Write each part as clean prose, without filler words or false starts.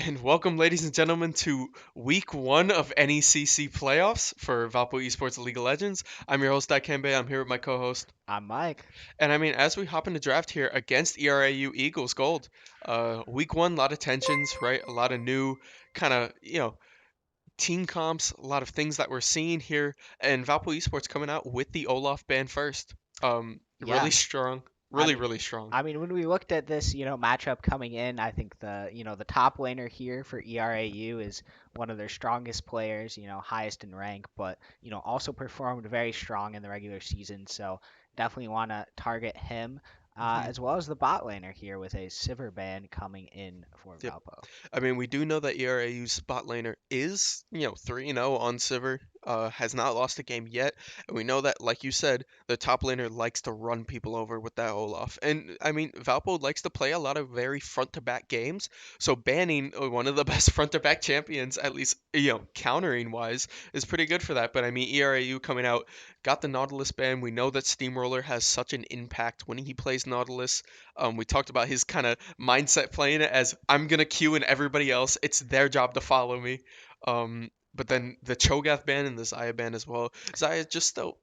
And welcome, ladies and gentlemen, to week one of NECC playoffs for Valpo Esports League of Legends. I'm your host, Dikembe. I'm here with my co-host. I'm Mike. And as we hop into draft here against ERAU Eagles Gold, week one, a lot of tensions, right? A lot of new kind of, team comps, a lot of things that we're seeing here. And Valpo Esports coming out with the Olaf ban first. Really Yeah, strong, I really, mean, really strong. when we looked at this, matchup coming in, I think the top laner here for ERAU is one of their strongest players, highest in rank, but also performed very strong in the regular season. So definitely want to target him, Mhm. as well as the bot laner here with a Sivir ban coming in for Valpo. We do know that ERAU's spot laner is, 3-0 on Sivir, has not lost a game yet. And we know that, like you said, the top laner likes to run people over with that Olaf. And Valpo likes to play a lot of very front to back games. So banning one of the best front to back champions, at least, countering wise, is pretty good for that. But ERAU coming out, got the Nautilus ban. We know that Steamroller has such an impact when he plays Nautilus. We talked about his kind of mindset playing it as I'm gonna queue and everybody else. It's their job to follow me. But then the Cho'Gath ban and the Xayah ban as well. Xayah is just still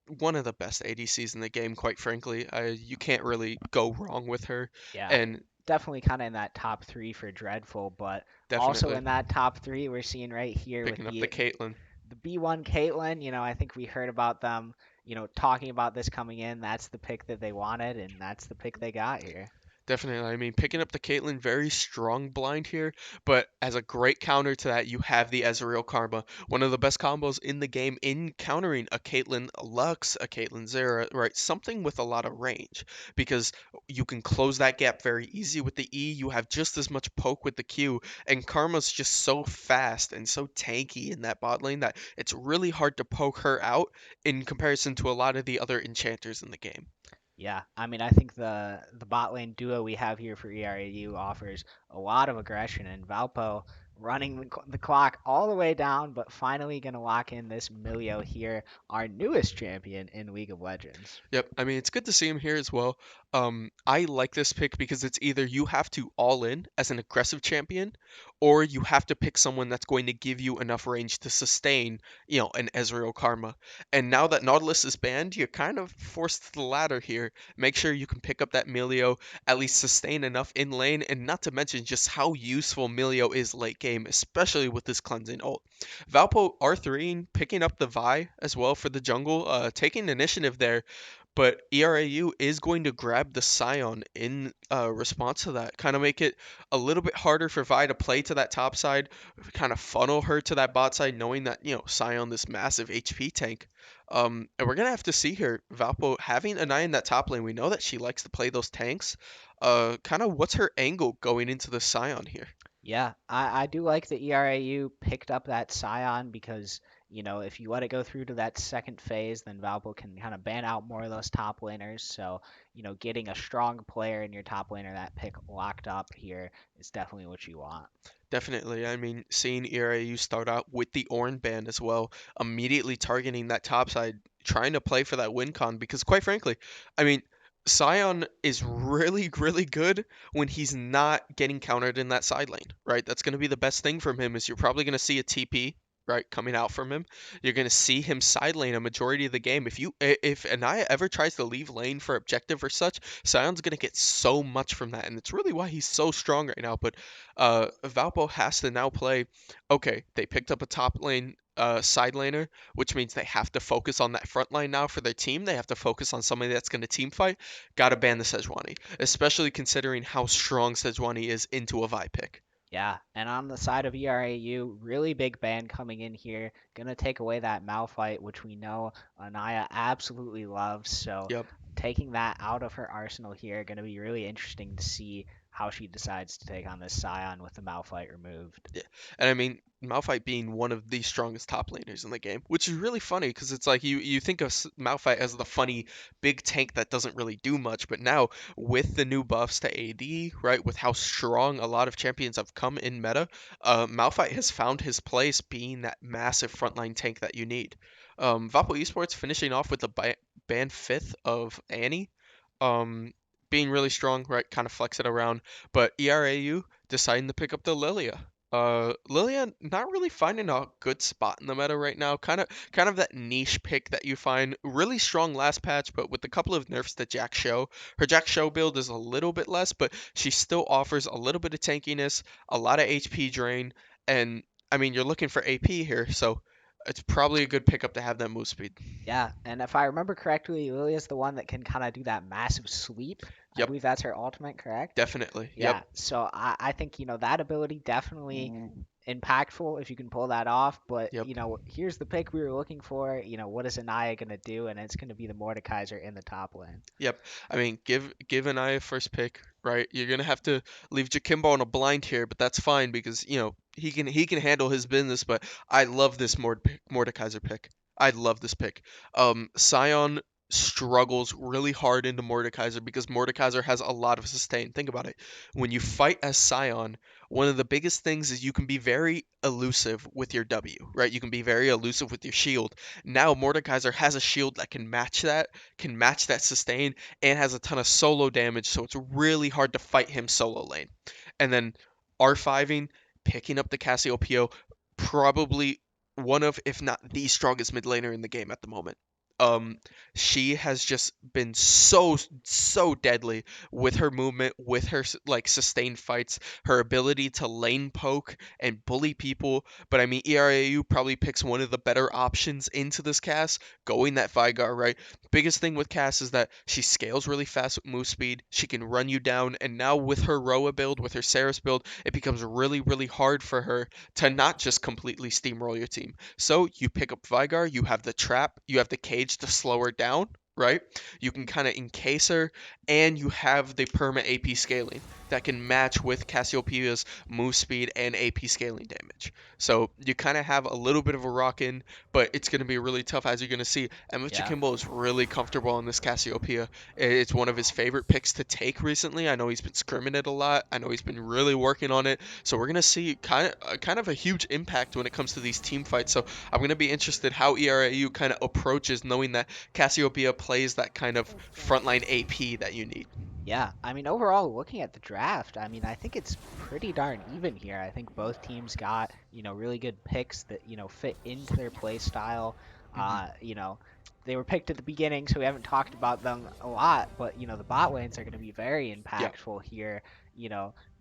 one of the best ADCs in the game, quite frankly. You can't really go wrong with her, Yeah, and definitely kind of in that top three for Dreadful, but also definitely in that top three, we're seeing right here with picking up the Caitlyn. the B1 Caitlyn. I think we heard about them, talking about this coming in. That's the pick that they wanted, and that's the pick they got here. Definitely. Picking up the Caitlyn, very strong blind here, but as a great counter to that, you have the Ezreal Karma, one of the best combos in the game in countering a Caitlyn Lux, a Caitlyn Zera, right? Something with a lot of range, because you can close that gap very easy with the E. You have just as much poke with the Q, and Karma's just so fast and so tanky in that bot lane that it's really hard to poke her out in comparison to a lot of the other enchanters in the game. Yeah, I think the bot lane duo we have here for ERAU offers a lot of aggression, and Valpo running the clock all the way down, but finally going to lock in this Milio here, our newest champion in League of Legends. Yep, it's good to see him here as well. I like this pick because it's either you have to all in as an aggressive champion, or you have to pick someone that's going to give you enough range to sustain, an Ezreal Karma. And now that Nautilus is banned, you're kind of forced to the latter here. Make sure you can pick up that Milio, at least sustain enough in lane, and not to mention just how useful Milio is late game, especially with this cleansing ult. Valpo R3 picking up the Vi as well for the jungle, taking initiative there, but ERAU is going to grab the Scion in response to that. Kind of make it a little bit harder for Vi to play to that top side, kind of funnel her to that bot side, knowing that, Scion, this massive HP tank. And we're going to have to see here, Valpo having an eye in that top lane. We know that she likes to play those tanks. Kind of what's her angle going into the Scion here? Yeah, I do like that ERAU picked up that Scion because, if you let it go through to that second phase, then Valpo can kind of ban out more of those top laners. So, getting a strong player in your top laner, that pick locked up here is definitely what you want. Definitely. Seeing ERAU start out with the Ornn band as well, immediately targeting that top side, trying to play for that win con, because quite frankly, I mean, Sion is really, really good when he's not getting countered in that side lane, right? That's going to be the best thing from him is you're probably going to see a TP, right, coming out from him. You're going to see him side lane a majority of the game. If Anaya ever tries to leave lane for objective or such, Sion's going to get so much from that, and it's really why he's so strong right now. But Valpo has to now play. Okay, they picked up a top lane side laner, which means they have to focus on that front line now for their team. They have to focus on somebody that's going to team fight. Got to ban the Sejuani, especially considering how strong Sejuani is into a Vi pick. Yeah, and on the side of ERAU, really big ban coming in here, gonna take away that Malphite, which we know Anaya absolutely loves. So Yep. taking that out of her arsenal here, gonna be really interesting to see how she decides to take on this Scion with the Malphite removed. Yeah. And Malphite being one of the strongest top laners in the game, which is really funny because it's like you think of Malphite as the funny big tank that doesn't really do much, but now with the new buffs to AD, right, with how strong a lot of champions have come in meta, Malphite has found his place being that massive frontline tank that you need. Valpo Esports finishing off with the ban fifth of Annie. Um, Being really strong, right? Kind of flex it around. But ERAU deciding to pick up the Lilia. Lilia not really finding a good spot in the meta right now. Kind of that niche pick that you find really strong last patch, but with a couple of nerfs to Jack Show. Her Jack Show build is a little bit less, but she still offers a little bit of tankiness, a lot of HP drain, and I mean you're looking for AP here, so it's probably a good pickup to have that move speed. Yeah, and if I remember correctly, Lilia's the one that can kind of do that massive sweep. I Yep, believe that's her ultimate, correct? definitely. Yep, Yeah, so I think, that ability definitely impactful if you can pull that off. But, yep. here's the pick we were looking for. What is Anaya going to do? And it's going to be the Mordekaiser in the top lane. Yep. I mean, give an eye a first pick, right? You're gonna have to leave Jakimbo on a blind here, but that's fine because he can handle his business. But I love this Mordekaiser pick. I love this pick. Sion struggles really hard into Mordekaiser because Mordekaiser has a lot of sustain. Think about it. When you fight as Sion, one of the biggest things is you can be very elusive with your W, right? You can be very elusive with your shield. Now Mordekaiser has a shield that can match that sustain, and has a ton of solo damage, so it's really hard to fight him solo lane. And then R5ing, picking up the Cassiopeia, probably one of, if not the strongest mid laner in the game at the moment. Um, she has just been so deadly with her movement, with her like sustained fights, her ability to lane poke and bully people. But I mean, ERAU probably picks one of the better options into this cast, going that Vigar, right? Biggest thing with Cass is that she scales really fast with move speed. She can run you down, and now with her Roa build, with her Saris build, it becomes really hard for her to not just completely steamroll your team. So you pick up Vigar, you have the trap, you have the cage to slow her down, right? You can kind of encase her, and you have the perma AP scaling that can match with Cassiopeia's move speed and AP scaling damage. So you kind of have a little bit of a rock in, but it's going to be really tough as you're going to see. Emma Yeah. Kimball is really comfortable on this Cassiopeia. It's one of his favorite picks to take recently. I know he's been scrimming it a lot. I know he's been really working on it. So we're going to see kind of a huge impact when it comes to these team fights. So I'm going to be interested how ERAU kind of approaches knowing that Cassiopeia plays that kind of frontline AP that you need. Yeah, I mean, overall, looking at the draft, I mean, I think it's pretty darn even here. I think both teams got, really good picks that, fit into their play style. Hmm. They were picked at the beginning, so we haven't talked about them a lot, but, the bot lanes are going to be very Yeah, impactful here,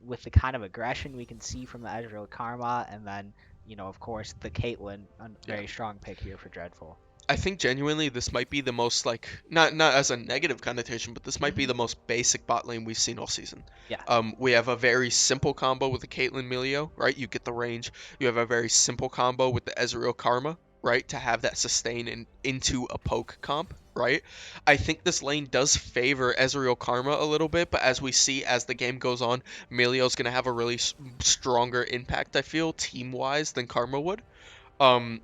with the kind of aggression we can see from the Ezreal Karma, and then, of course, the Caitlyn, a yeah. very strong pick here for Dreadful. I think genuinely this might be the most like not as a negative connotation, but this might be Hmm. the most basic bot lane we've seen all season. Yeah. We have a very simple combo with the Caitlyn Milio, right? You get the range. You have a very simple combo with the Ezreal Karma, right? To have that sustain into a poke comp, right? I think this lane does favor Ezreal Karma a little bit, but as we see as the game goes on, Milio's gonna have a really stronger impact. I feel team wise than Karma would. Um,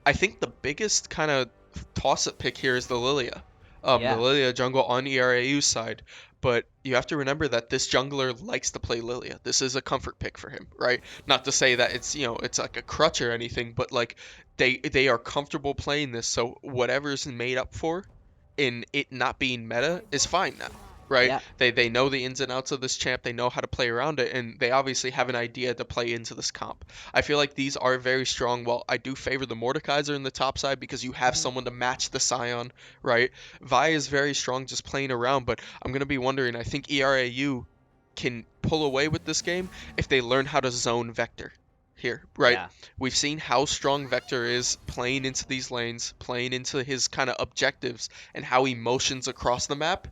I think the biggest kind of toss-up pick here is the Lilia. The Yeah. Lilia jungle on ERAU side, but you have to remember that this jungler likes to play Lilia. This is a comfort pick for him, right? Not to say that it's like a crutch or anything, but like they are comfortable playing this, so whatever's made up for in it not being meta is fine now. Right? Yeah. They know the ins and outs of this champ. They know how to play around it, and they obviously have an idea to play into this comp. I feel like these are very strong. While I do favor the Mordekaiser in the top side because you have Hmm. someone to match the Scion, right? Vi is very strong just playing around, but I'm going to be wondering. I think ERAU can pull away with this game if they learn how to zone Vector here, right? Yeah. We've seen how strong Vector is playing into these lanes, playing into his kind of objectives, and how he motions across the map.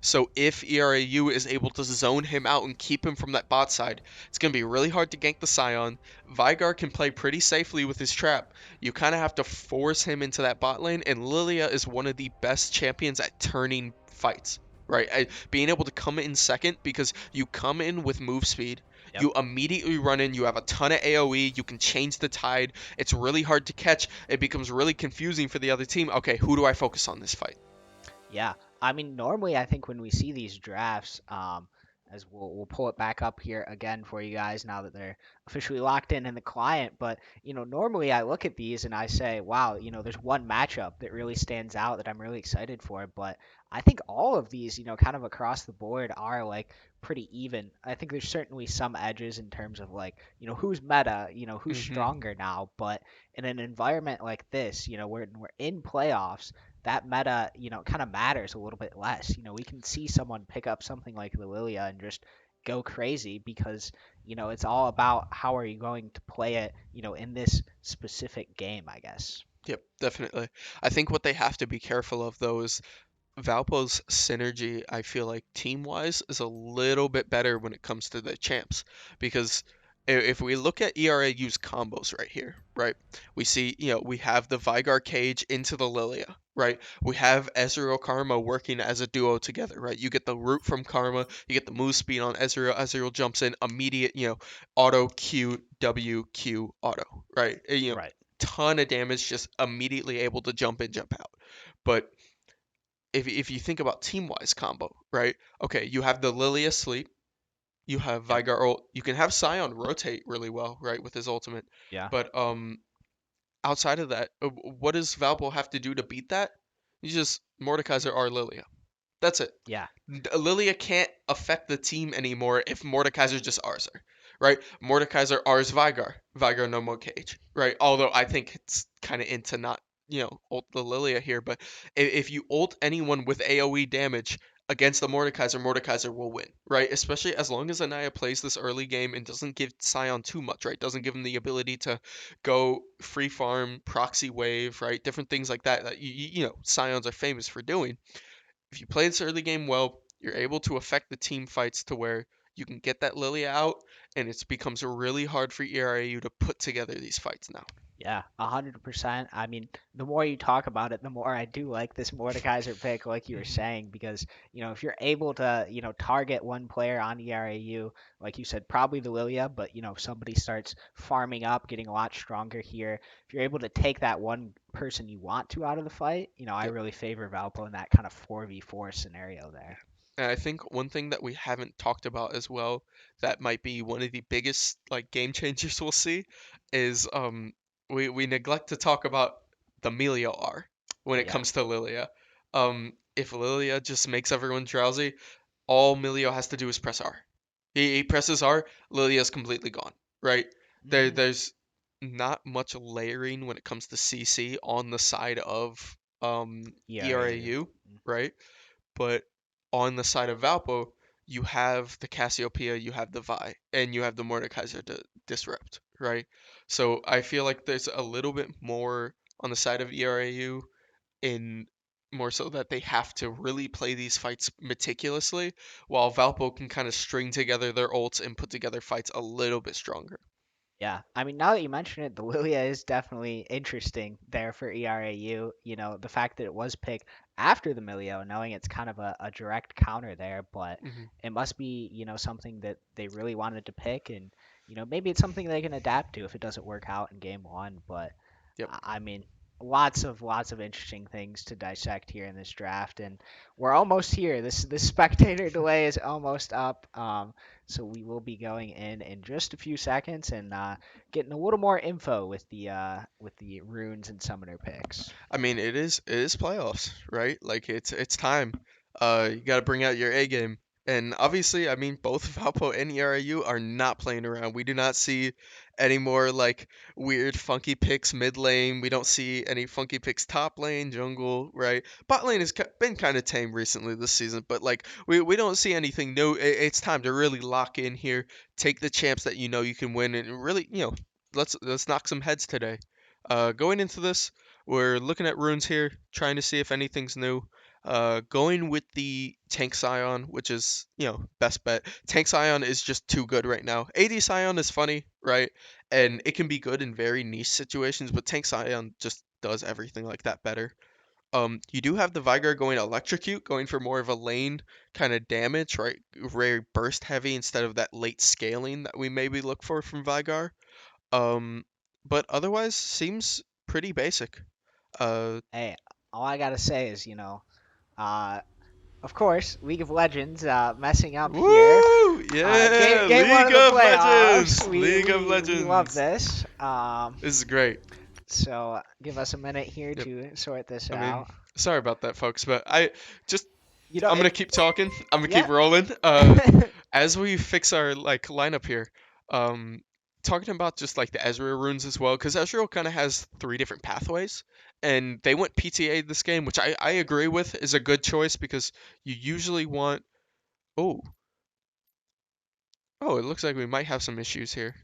So if ERAU is able to zone him out and keep him from that bot side, it's going to be really hard to gank the Scion. Vigar can play pretty safely with his trap. You kind of have to force him into that bot lane, and Lilia is one of the best champions at turning fights. Right, being able to come in second because you come in with move speed, Yep. you immediately run in, you have a ton of AoE, you can change the tide. It's really hard to catch. It becomes really confusing for the other team. Okay, who do I focus on this fight? Yeah, I mean, normally I think when we see these drafts, as we'll pull it back up here again for you guys now that they're officially locked in the client. But normally I look at these and I say, wow, there's one matchup that really stands out that I'm really excited for. But I think all of these, kind of across the board are like pretty even. I think there's certainly some edges in terms of like, who's meta, who's Hmm. stronger now. But in an environment like this, we're in playoffs, that meta, kind of matters a little bit less. We can see someone pick up something like the Lilia and just go crazy because, it's all about how are you going to play it, in this specific game, I guess. Yep, definitely. I think what they have to be careful of though is Valpo's synergy, I feel like team wise, is a little bit better when it comes to the champs. Because if we look at ERAU's combos right here, right, we see, we have the Vigar Cage into the Lilia, right? We have Ezreal Karma working as a duo together, right? You get the root from Karma, you get the move speed on Ezreal, Ezreal jumps in, immediate, auto Q, W, Q, auto, right? Right. Ton of damage, just immediately able to jump in, jump out. But if you think about team wise combo, right? Okay, you have the Lily asleep, you have Yep. Vigar ult, you can have Sion rotate really well, right, with his ultimate. Yeah. But outside of that, what does Valpo have to do to beat that? You just Mordekaiser or Lilia. That's it. Yeah. Lilia can't affect the team anymore if Mordekaiser just Rs her, right? Mordekaiser Rs Vigar. Vigar no more cage, right? Although I think it's kind of into not, ult the Lilia here, but if you ult anyone with AoE damage against the Mordekaiser, Mordekaiser will win, right? Especially as long as Anaya plays this early game and doesn't give Sion too much, right? Doesn't give him the ability to go free farm, proxy wave, right? Different things like that that Sions are famous for doing. If you play this early game well, you're able to affect the team fights to where you can get that Lilia out, and it becomes really hard for ERAU to put together these fights now. Yeah, 100%. I mean, the more you talk about it, the more I do like this Mordekaiser pick, like you were Hmm. saying, because, if you're able to, target one player on ERAU, like you said, probably the Lilia, but, if somebody starts farming up, getting a lot stronger here, if you're able to take that one person you want to out of the fight, I Yep. really favor Valpo in that kind of 4v4 scenario there. And I think one thing that we haven't talked about as well that might be one of the biggest like game changers we'll see is we neglect to talk about the Melio R when it Yeah. comes to Lilia. If Lilia just makes everyone drowsy, all Melio has to do is press R. He presses R, Lilia's completely gone, right? Hmm. There's not much layering when it comes to CC on the side of ERAU. ERAU, right? But on the side of Valpo, you have the Cassiopeia, you have the Vi, and you have the Mordekaiser to disrupt, right? So I feel like there's a little bit more on the side of ERAU in more so that they have to really play these fights meticulously, while Valpo can kind of string together their ults and put together fights a little bit stronger. Yeah, I mean, now that you mention it, the Lilia is definitely interesting there for ERAU. The fact that it was picked after the Milio, knowing it's kind of a direct counter there, but Hmm. it must be, something that they really wanted to pick, and maybe it's something they can adapt to if it doesn't work out in game one. But Yep. I mean, lots of interesting things to dissect here in this draft, and we're almost here. This spectator delay is almost up. So we will be going in just a few seconds and getting a little more info with the runes and summoner picks. I mean, it is playoffs, right? Like it's time. You got to bring out your A game. And obviously, I mean, both Valpo and ERU are not playing around. We do not see any more like weird funky picks mid lane. We don't see any funky picks top lane, jungle, right? Bot lane has been kind of tame recently this season, but like we don't see anything new. It's time to really lock in here, take the champs that you know you can win, and really, let's knock some heads today. Going into this, we're looking at runes here, trying to see if anything's new. Going with the Tank Scion, which is, best bet. Tank Scion is just too good right now. AD Scion is funny, right? And it can be good in very niche situations, but Tank Scion just does everything like that better. You do have the Vigar going Electrocute, going for more of a lane kind of damage, right? Very burst heavy instead of that late scaling that we maybe look for from Vigar. Um, but otherwise, seems pretty basic. Uh, Hey, all I gotta say is, uh, of course, League of Legends messing up here. Woo! Yeah, Game one League of the of playoffs. Legends. We League of we we love Legends. this. This is great. So give us a minute here Yep. to sort this I mean, out. sorry about that, folks, but I just You know I'm gonna it. keep talking. I'm gonna keep Yeah. rolling. As we fix our like lineup here, um, talking about just like the Ezreal runes as well, because Ezreal kind of has three different pathways, and they went PTA this game, which I agree with is a good choice because you usually want. Oh, oh, it looks like we might have some issues here.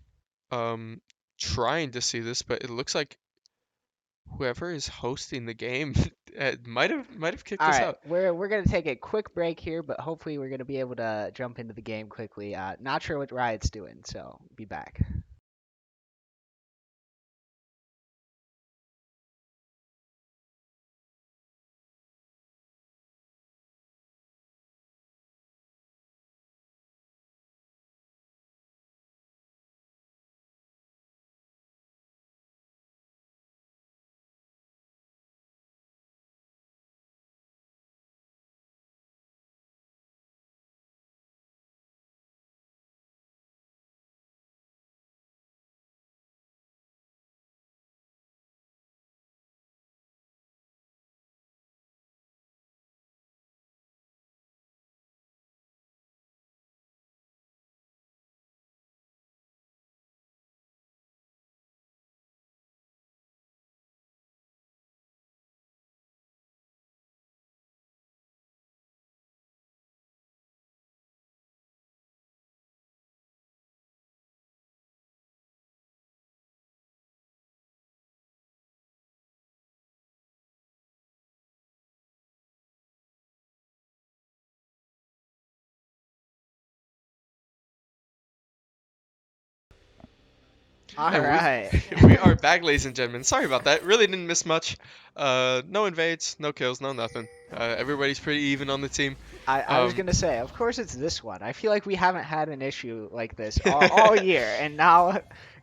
Um, trying to see this, but it looks like whoever is hosting the game might have kicked All us right, out. we're gonna take a quick break here, but hopefully we're gonna be able to jump into the game quickly. Not sure what Riot's doing, so be back. All And right. we are back, ladies and gentlemen. Sorry about that. Really didn't miss much. No invades, no kills, no nothing. Everybody's pretty even on the team. I was Um, gonna say, of course it's this one. I feel like we haven't had an issue like this all year, and now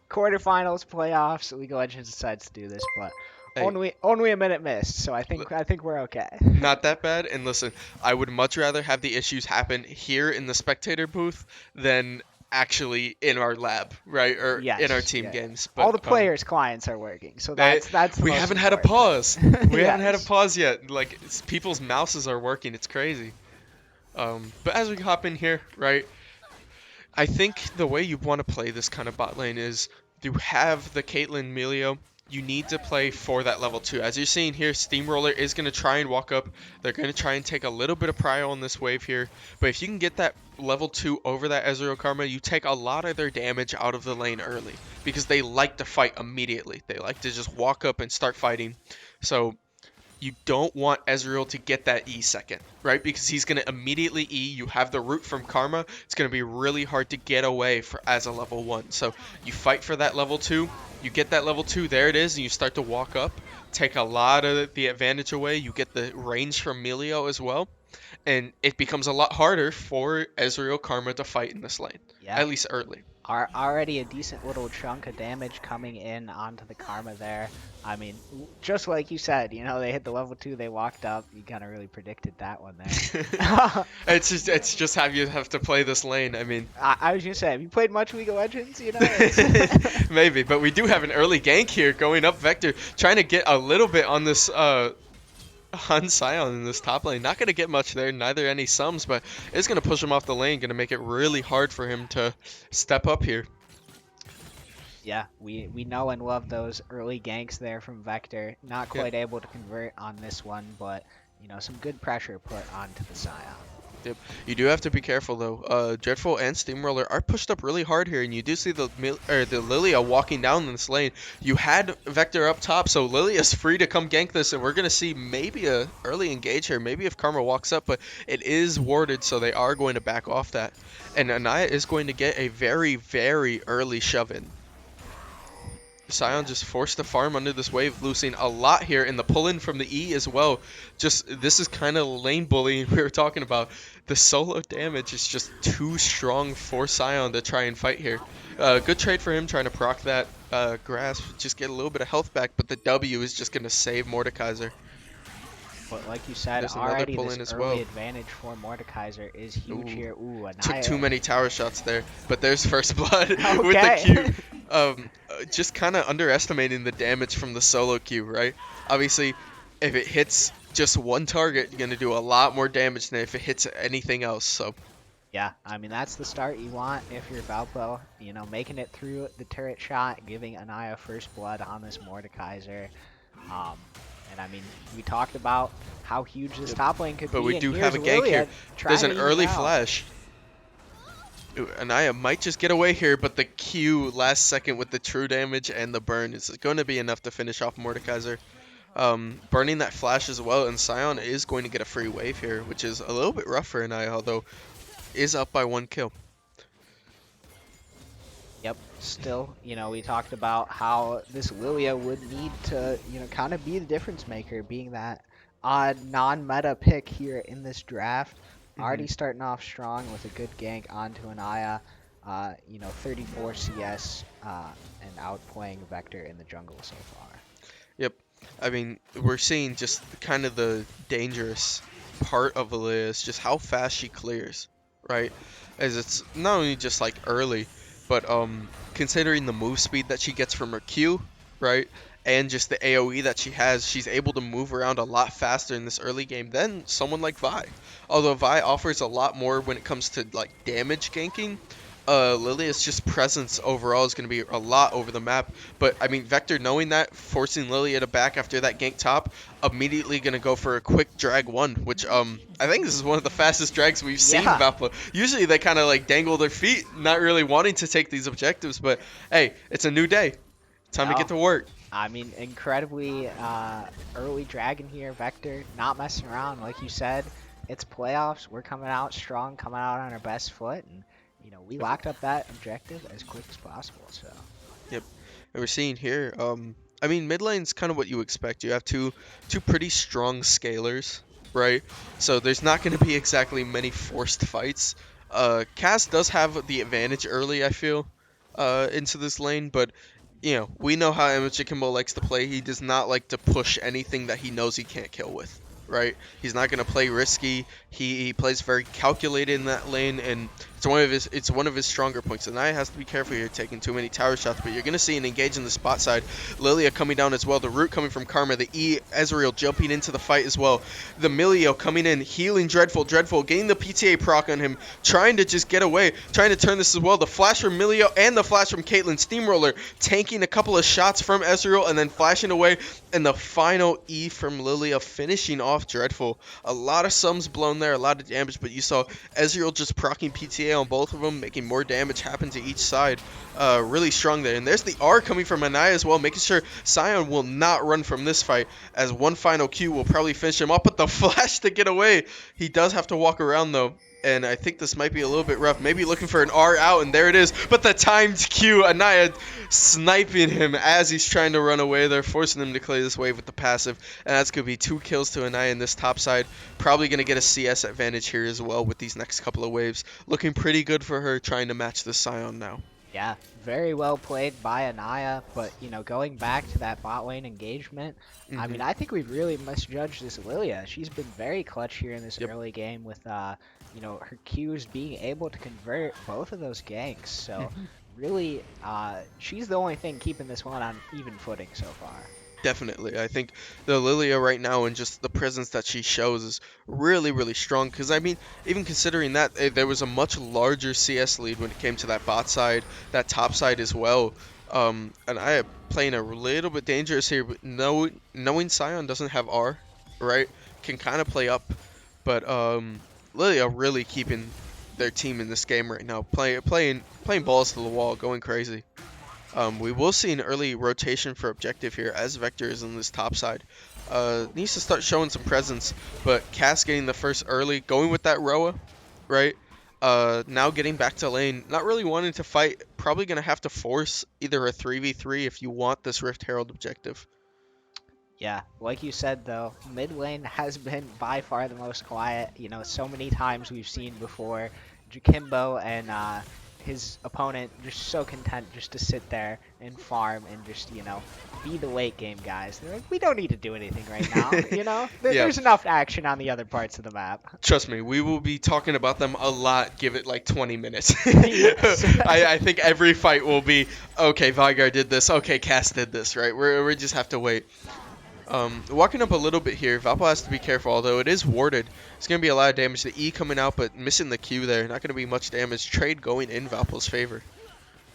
quarterfinals, playoffs, League of Legends decides to do this, but hey, only a minute missed, so l- I think we're okay. not that bad. And listen, I would much rather have the issues happen here in the spectator booth than actually in our lab, right, or in our Yes, team yeah. games. All But the players' clients are working, so they, that's the we most haven't had a important pause. thing. We haven't had a Yes. pause yet. Like people's mouses are working. It's crazy. But as we hop in here, right? I think the way you want to play this kind of bot lane is to have the Caitlyn Melio. You need to play for that level 2. As you're seeing here, Steamroller is going to try and walk up. They're going to try and take a little bit of prio on this wave here. But if you can get that level 2 over that Ezreal Karma, you take a lot of their damage out of the lane early. Because they like to fight immediately. They like to just walk up and start fighting. So you don't want Ezreal to get that E second, right? Because he's going to immediately E. You have the root from Karma. It's going to be really hard to get away for as a level 1. So you fight for that level 2. You get that level 2. There it is. And you start to walk up. Take a lot of the advantage away. You get the range from Melio as well. And it becomes a lot harder for Ezreal Karma to fight in this lane. Yeah. At least early. Are already a decent little chunk of damage coming in onto the Karma there. I mean, just like you said, they hit the level 2, they walked up. You kind of really predicted that one there. It's just how you have to play this lane. I mean, I was gonna say, have you played much League of Legends? It's maybe, but we do have an early gank here going up Vector, trying to get a little bit on this on Sion in this top lane. Not going to get much there, neither any sums, but it's going to push him off the lane, going to make it really hard for him to step up here. Yeah, we know and love those early ganks there from Vector. Not Yeah. quite able to convert on this one, but some good pressure put onto the Scion. Yep. You do have to be careful though. Dreadful and Steamroller are pushed up really hard here, and you do see the Lilia walking down this lane. You had Vector up top, so Lilia's free to come gank this, and we're gonna see maybe a early engage here. Maybe if Karma walks up, but it is warded, so they are going to back off that. And Anaya is going to get a very, very early shove in. Sion Yeah. just forced the farm under this wave, losing a lot here in the pull-in from the E as well. Just this is kind of lane bullying we were talking about. The solo damage is just too strong for Sion to try and fight here. Good trade for him trying to proc that grasp, just get a little bit of health back, but the W is just going to save Mordekaiser. but like you said, There's another already pull this in as early well. advantage for Mordekaiser is huge Ooh, here. Ooh, took too Anaya. many tower shots there, but there's first blood with the Q. Okay. Just kind of underestimating the damage from the solo Q, right? Obviously, if it hits just one target, you're gonna do a lot more damage than if it hits anything else. So, Yeah, I mean that's the start you want if you're Valpo. You know, making it through the turret shot, giving Anaya first blood on this Mordekaiser. Um, and I mean, we talked about how huge this yep. top lane could But we be, and do have here's a gank here. Lilia There's trying an to even early out. flash. Ooh, Anaya might just get away here, but the Q last second with the true damage and the burn is going to be enough to finish off Mordekaiser. Burning that flash as well, and Sion is going to get a free wave here, which is a little bit rough for Anaya, although is up by 1 kill. Yep. Still, we talked about how this Lilia would need to, kind of be the difference maker, being that odd non-meta pick here in this draft. Hmm. Already starting off strong with a good gank onto an Aya. 34 CS and outplaying Vector in the jungle so far. Yep. I mean, we're seeing just kind of the dangerous part of Aaliyah is just how fast she clears, right? As it's not only just like early, but considering the move speed that she gets from her Q, right? And just the AoE that she has, she's able to move around a lot faster in this early game than someone like Vi. Although Vi offers a lot more when it comes to like damage ganking, Lilia's just presence overall is going to be a lot over the map. But I mean, Vector knowing that, forcing Lilia to back after that gank top, immediately going to go for a quick drag one, which I think this is one of the fastest drags we've seen Yeah. Valpo. Usually they kind of like dangle their feet, not really wanting to take these objectives. But hey, it's a new day. Time to get No. to work. I mean, incredibly early dragon here, Vector, not messing around. Like you said, it's playoffs. We're coming out strong, coming out on our best foot, and we Yep. locked up that objective as quick as possible. So Yep. And we're seeing here, I mean, mid lane's kind of what you expect. You have two pretty strong scalers, right? So there's not going to be exactly many forced fights. Cass does have the advantage early, I feel, into this lane, but we know how Imogen Kimbo likes to play. He does not like to push anything that he knows he can't kill with, right? He's not going to play risky. He plays very calculated in that lane, and it's one of his stronger points. And I has to be careful here taking too many tower shots, but you're going to see an engage in the spot side. Lilia coming down as well. The root coming from Karma. The E Ezreal jumping into the fight as well. The Milio coming in, healing Dreadful. Dreadful getting the PTA proc on him, trying to just get away, trying to turn this as well. The flash from Milio and the flash from Caitlyn. Steamroller tanking a couple of shots from Ezreal and then flashing away. And the final E from Lilia finishing off Dreadful. A lot of sums blown there, a lot of damage, but you saw Ezreal just proccing PTA on both of them, making more damage happen to each side. Really strong there. And there's the R coming from Anaya as well, making sure Sion will not run from this fight, as one final Q will probably finish him up. But the flash to get away, he does have to walk around though. And I think this might be a little bit rough. Maybe looking for an R out, and there it is. But the timed Q, Anaya sniping him as he's trying to run away. They're forcing him to clear this wave with the passive. And that's going to be 2 kills to Anaya in this top side. Probably going to get a CS advantage here as well with these next couple of waves. Looking pretty good for her, trying to match the Sion now. yeah, very well played by Anaya. But going back to that bot lane engagement, I Hmm. mean, I think we've really misjudged this Lilia. She's been very clutch here in this Yep. early game with her Qs being able to convert both of those ganks. So Hmm. really, she's the only thing keeping this one on even footing so far. Definitely. I think the Lilia right now and just the presence that she shows is really, really strong. Because, I mean, even considering that, there was a much larger CS lead when it came to that bot side, that top side as well. And I am playing a little bit dangerous here, but knowing Sion doesn't have R, right, can kind of play up. But Lilia really keeping their team in this game right now, playing balls to the wall, going crazy. We will see an early rotation for objective here as Vector is on this top side. Needs to start showing some presence, but Cass getting the first early, going with that Roa, right? Now getting back to lane, not really wanting to fight, probably going to have to force either a 3v3 if you want this Rift Herald objective. Yeah, like you said though, mid lane has been by far the most quiet. So many times we've seen before Jakimbo and his opponent just so content just to sit there and farm and just, be the late game guys. They're like, we don't need to do anything right now. Yeah, There's enough action on the other parts of the map. trust me, we will be talking about them a lot. Give it like 20 minutes. Yes. I think every fight will be okay. Vygar did this. Okay, Cass did this. Right? We just have to wait. Walking up a little bit here, Valpo has to be careful, although it is warded. It's going to be a lot of damage. The E coming out, but missing the Q there. Not going to be much damage. Trade going in Valpo's favor.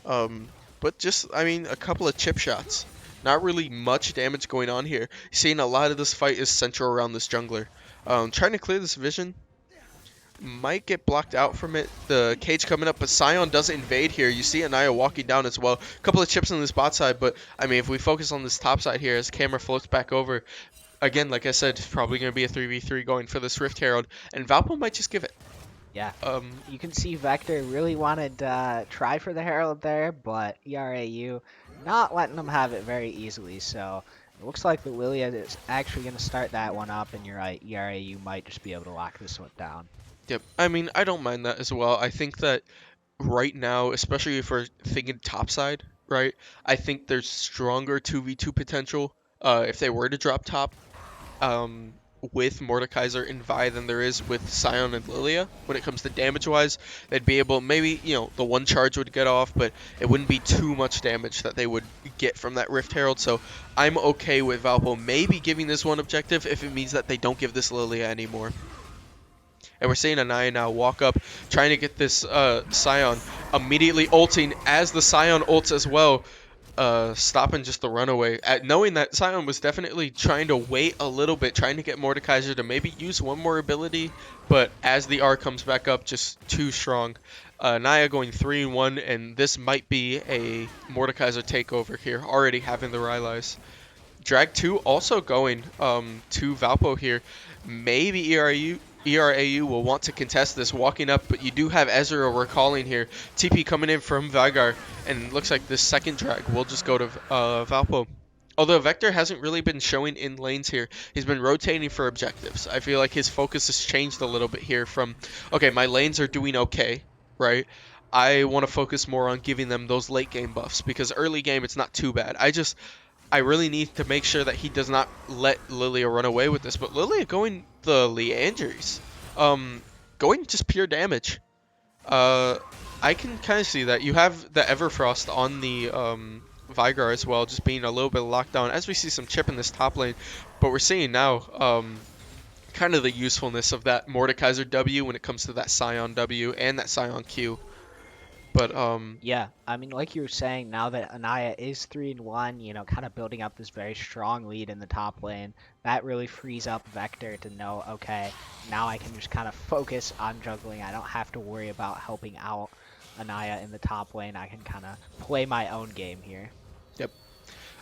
Um, but just, I mean, a couple of chip shots. Not really much damage going on here. Seeing a lot of this fight is central around this jungler. Trying to clear this vision. Might get blocked out from it. The cage coming up, but Sion does invade here. You see Anaya walking down as well. A couple of chips on this bot side, but I mean, if we focus on this top side here as camera floats back over, again, like I said, it's probably going to be a 3v3 going for this Rift Herald, and Valpo might just give it. Yeah. Um, You can see Vector really wanted to try for the Herald there, but ERAU not letting them have it very easily. So it looks like the Lilia is actually going to start that one up, and you're right, ERAU might just be able to lock this one down. yep. I mean, I don't mind that as well. I think that right now, especially if we're thinking top side, right? I think there's stronger 2v2 potential if they were to drop top. um, with Mordekaiser and Vi than there is with Sion and Lilia. When it comes to damage-wise, they'd be able, maybe, the one charge would get off, but it wouldn't be too much damage that they would get from that Rift Herald. So I'm okay with Valpo maybe giving this one objective if it means that they don't give this Lilia anymore. And we're seeing Anaya now walk up, trying to get this Sion, immediately ulting as the Sion ults as well, stopping just the runaway. Knowing that Sion was definitely trying to wait a little bit, trying to get Mordekaiser to maybe use one more ability, but as the R comes back up, just too strong. Naya going 3-1, and this might be a Mordekaiser takeover here, already having the Rylai's. Drag 2 also going to Valpo here. Maybe ERAU will want to contest this, walking up, but you do have Ezreal recalling here. TP coming in from Vygar, and looks like this second drag will just go to Valpo. Although Vector hasn't really been showing in lanes here. He's been rotating for objectives. I feel like his focus has changed a little bit here from, okay, my lanes are doing okay, right? I want to focus more on giving them those late game buffs, because early game it's not too bad. I really need to make sure that he does not let Lilia run away with this. But Lilia going the Leandries. Going just pure damage. I can kind of see that. You have the Everfrost on the Vygar as well, just being a little bit locked down. As we see some chip in this top lane. But we're seeing now kind of the usefulness of that Mordekaiser W when it comes to that Sion W and that Sion Q. But Yeah, I mean, like you were saying, now that Anaya is 3-1, kind of building up this very strong lead in the top lane, that really frees up Vector to know, okay, now I can just kind of focus on juggling. I don't have to worry about helping out Anaya in the top lane. I can kind of play my own game here. yep.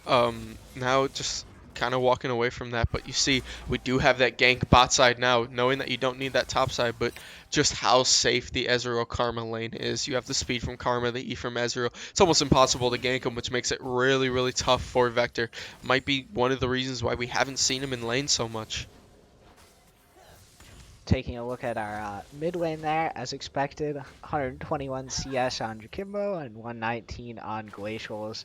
Now just kind of walking away from that, but you see we do have that gank bot side now, knowing that you don't need that top side, but just how safe the Ezreal Karma lane is. You have the speed from Karma, the E from Ezreal. It's almost impossible to gank him, which makes it really, really tough for Vector. Might be one of the reasons why we haven't seen him in lane so much. Taking a look at our mid lane there, as expected, 121 CS on Jakimbo and 119 on Glacials.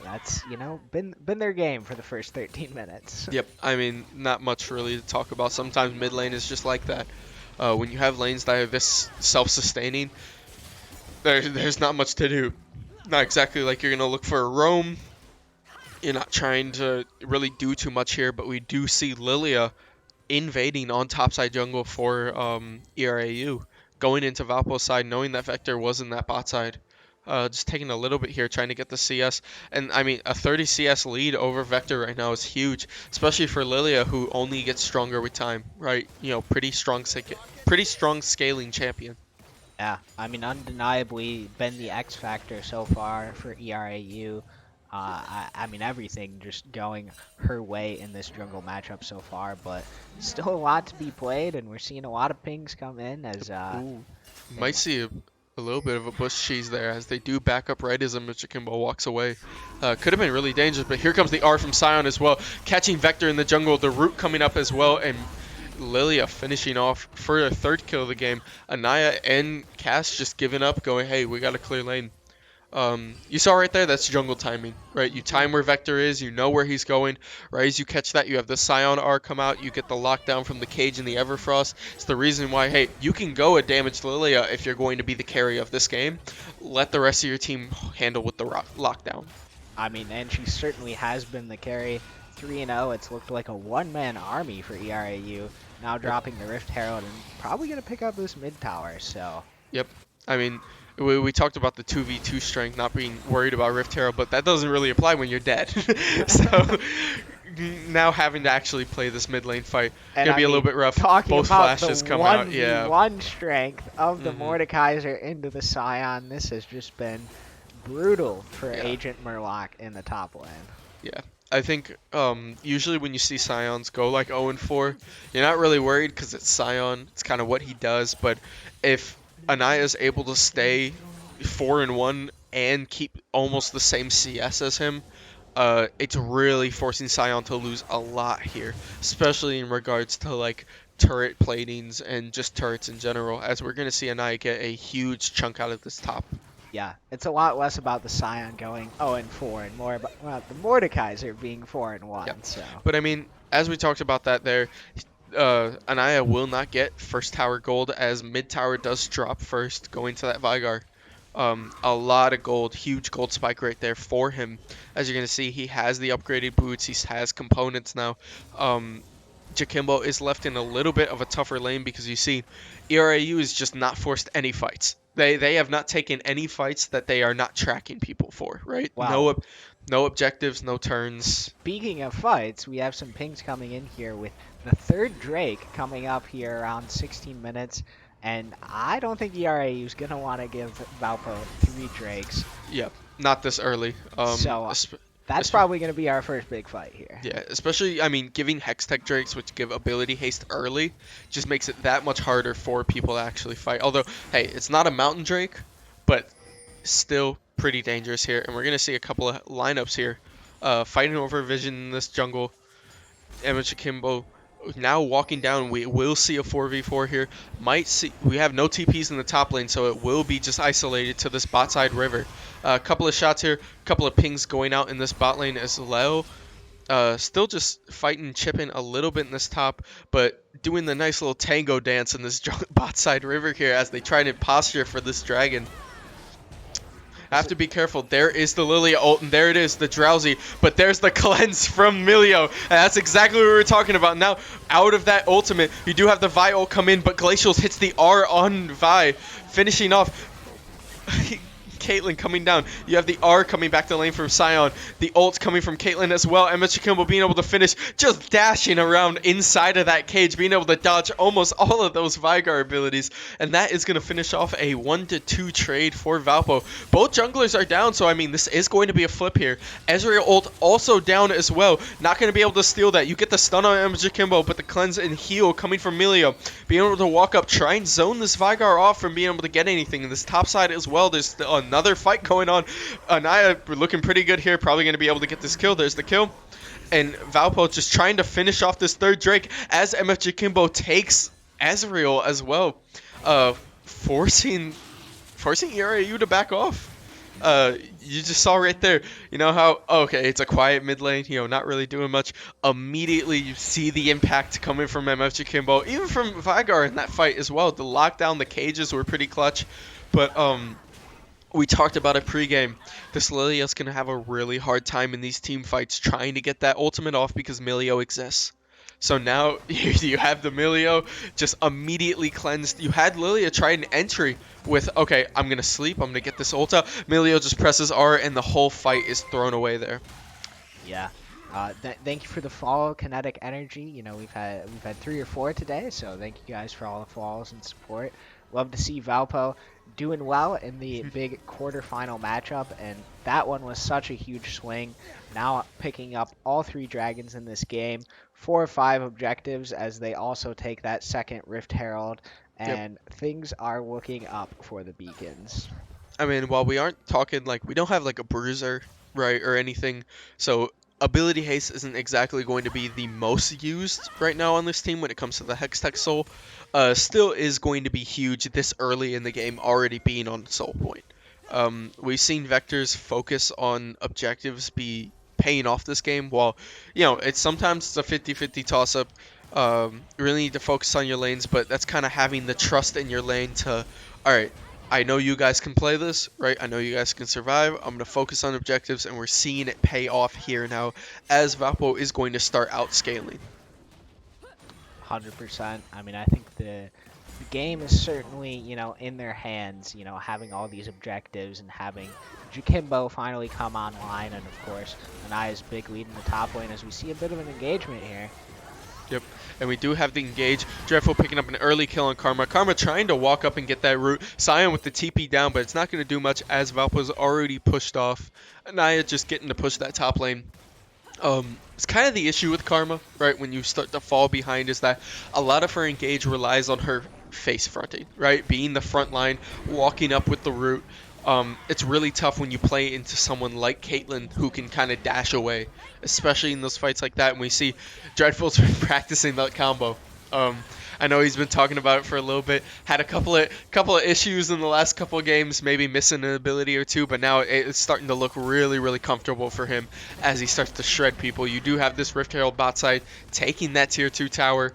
That's been their game for the first 13 minutes. Yep, I mean, not much really to talk about. Sometimes mid lane is just like that. When you have lanes that are this self-sustaining, there's not much to do. Not exactly like you're gonna look for a roam. You're not trying to really do too much here, but we do see Lilia invading on topside jungle for ERAU, going into Valpo's side, knowing that Vector was in that bot side. Just taking a little bit here, trying to get the CS. And I mean, a 30 CS lead over Vector right now is huge, especially for Lilia, who only gets stronger with time, right? Pretty strong scaling champion. Yeah, I mean, undeniably been the X factor so far for ERAU. I mean, everything just going her way in this jungle matchup so far, but still a lot to be played, and we're seeing a lot of pings come in as Ooh, they, might see a little bit of a bush cheese there as they do back up right as Mr. Kimbo walks away. Could have been really dangerous, but here comes the R from Sion as well, catching Vector in the jungle, the root coming up as well, and Lilia finishing off for a third kill of the game. Anaya and Cass just giving up, going, hey, we got a clear lane. You saw right there, that's jungle timing, right? You Yeah. time where Vector is, you know where he's going. Right as you catch that, you have the Scion R come out, you get the lockdown from the cage and the Everfrost. It's the reason why, hey, you can go a damaged Lilia if you're going to be the carry of this game. Let the rest of your team handle with the lockdown. I mean, and she certainly has been the carry. 3-0, it's looked like a one-man army for ERAU. Now Yep. dropping the Rift Herald and probably going to pick up this mid tower, so Yep. I mean, we talked about the 2v2 strength, not being worried about Rift Herald, but that doesn't really apply when you're dead. So now having to actually play this mid lane fight And gonna I be a little mean, bit rough. talking Both about the flashes come out, yeah. 1v1 strength of the Hmm. Mordekaiser into the Scion, this has just been brutal for Yeah. Agent Murloc in the top lane. Yeah. I think usually when you see Scions go like 0 and 4, you're not really worried because it's Scion. It's kind of what he does. But if Anaya is able to stay 4 and 1 and keep almost the same CS as him, it's really forcing Scion to lose a lot here, especially in regards to like turret platings and just turrets in general, as we're gonna see Anaya get a huge chunk out of this top. Yeah, it's a lot less about the Scion going 0 and 4 and more about the Mordekaiser being 4 and Yeah. 1. So But I mean, as we talked about that there, Anaya will not get first tower gold as mid tower does drop first going to that Vigar. A lot of gold, huge gold spike right there for him. As you're gonna see, he has the upgraded boots, he has components now. Um, Jakimbo is left in a little bit of a tougher lane because you see, ERAU is just not forced any fights. They have not taken any fights that they are not tracking people for, right? wow. No objectives, no turns. Speaking of fights, we have some pings coming in here with the third Drake coming up here around 16 minutes. And I don't think ERAU is going to want to give Valpo 3 Drakes. Yeah, not this early. So that's Esp- probably going to be our first big fight here. yeah, especially I mean, giving Hextech Drakes, which give ability haste early, just makes it that much harder for people to actually fight. Although, hey, it's not a Mountain Drake, but still pretty dangerous here. And we're gonna see a couple of lineups here, fighting over Vision in this jungle. Emma Chikimbo now walking down. We will see a 4v4 here. Might see. We have no TPs in the top lane, so it will be just isolated to this bot side river. A couple of shots here, a couple of pings going out in this bot lane as well. Still just fighting, chipping a little bit in this top, but doing the nice little tango dance in this bot side river here as they try to posture for this dragon. Have to be careful. There is the Lilia ult, and there it is, the Drowsy. But there's the cleanse from Milio. And that's exactly what we were talking about. Now, out of that ultimate, you do have the Vi ult come in, but Glacials hits the R on Vi, finishing off. Caitlyn coming down. You have the R coming back to lane from Scion. The ult coming from Caitlyn as well. And Mr. Kimball being able to finish, just dashing around inside of that cage, being able to dodge almost all of those Vigar abilities. And that is going to finish off a 1-2 trade for Valpo. Both junglers are down, so I mean, this is going to be a flip here. Ezreal ult also down as well. Not going to be able to steal that. You get the stun on Mr. Kimbo, but the cleanse and heal coming from Milio. Being able to walk up, try and zone this Vigar off from being able to get anything. And this top side as well, there's another fight going on. Anaya looking pretty good here, probably going to be able to get this kill. There's the kill. And Valpo just trying to finish off this third Drake as MFG Kimbo takes Ezreal as well, forcing ERAU to back off. You just saw right there, you know how, okay, it's a quiet mid lane, you know, not really doing much. Immediately you see the impact coming from MFG Kimbo, even from Vigar in that fight as well. The lockdown, the cages were pretty clutch, but we talked about it pregame. This Lilia's going to have a really hard time in these team fights trying to get that ultimate off because Milio exists. So now you have the Milio just immediately cleansed. You had Lilia try an entry with, okay, I'm going to sleep, I'm going to get this ulta. Milio just presses R and the whole fight is thrown away there. Yeah. Thank you for the follow, Kinetic Energy. You know, we've had 3 or 4 today, so thank you guys for all the follows and support. Love to see Valpo doing well in the big quarterfinal matchup, and that one was such a huge swing. Now picking up all 3 dragons in this game, 4 or 5 objectives as they also take that second Rift Herald, Yep. and things are looking up for the Beacons. I mean, while we aren't talking, like, we don't have, like, a bruiser, right, or anything, so ability haste isn't exactly going to be the most used right now on this team when it comes to the Hextech Soul. Still is going to be huge this early in the game, already being on Soul Point. We've seen Vector's focus on objectives be paying off this game, while, it's sometimes it's a 50-50 toss-up. Really need to focus on your lanes, but that's kind of having the trust in your lane to, all right, I know you guys can play this, right? I know you guys can survive. I'm going to focus on objectives, and we're seeing it pay off here now as Valpo is going to start outscaling. 100%. I mean, I think the game is certainly, in their hands, having all these objectives and having Jakimbo finally come online, and of course, Anaya's big lead in the top lane as we see a bit of an engagement here. Yep, and we do have the engage. Dreadful picking up an early kill on Karma. Karma trying to walk up and get that root. Sion with the TP down, but it's not going to do much as Valpo's already pushed off. Anaya just getting to push that top lane. It's kind of the issue with Karma, right? When you start to fall behind, is that a lot of her engage relies on her face fronting, right? Being the front line, walking up with the root. It's really tough when you play into someone like Caitlyn who can kind of dash away, especially in those fights like that. And we see Dreadful's been practicing that combo. I know he's been talking about it for a little bit. Had a couple of issues in the last couple of games, maybe missing an ability or two, but now it's starting to look really, really comfortable for him as he starts to shred people. You do have this Rift Herald bot side taking that tier 2 tower,